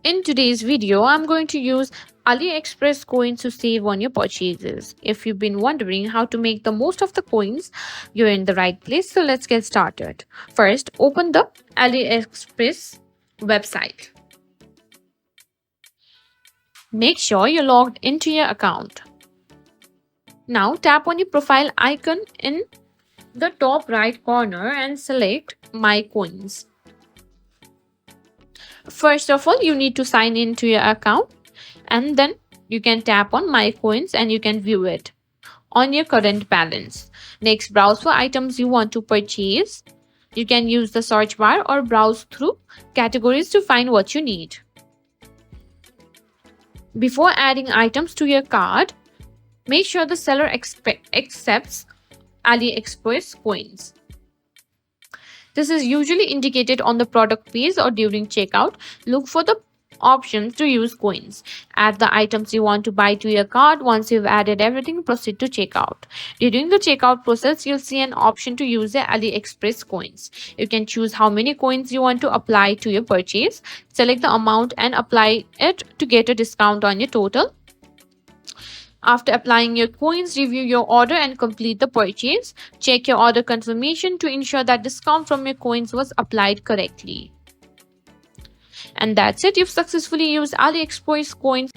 In today's video, I'm going to use AliExpress coins to save on your purchases. If you've been wondering how to make the most of the coins, you're in the right place. So let's get started. First, open the AliExpress website. Make sure you're logged into your account. Now tap on your profile icon in the top right corner and select My Coins. First of all, you need to sign into your account and then you can tap on My Coins and you can view it on your current balance. Next, browse for items you want to purchase. You can use the search bar or browse through categories to find what you need. Before adding items to your cart, make sure the seller accepts AliExpress coins. This is usually indicated on the product page or during checkout. Look for the options to use coins. Add the items you want to buy to your cart. Once you've added everything, proceed to checkout. During the checkout process, you'll see an option to use the AliExpress coins. You can choose how many coins you want to apply to your purchase. Select the amount and apply it to get a discount on your total. After applying your coins, review your order and complete the purchase. Check your order confirmation to ensure that discount from your coins was applied correctly. And that's it. You've successfully used AliExpress coins.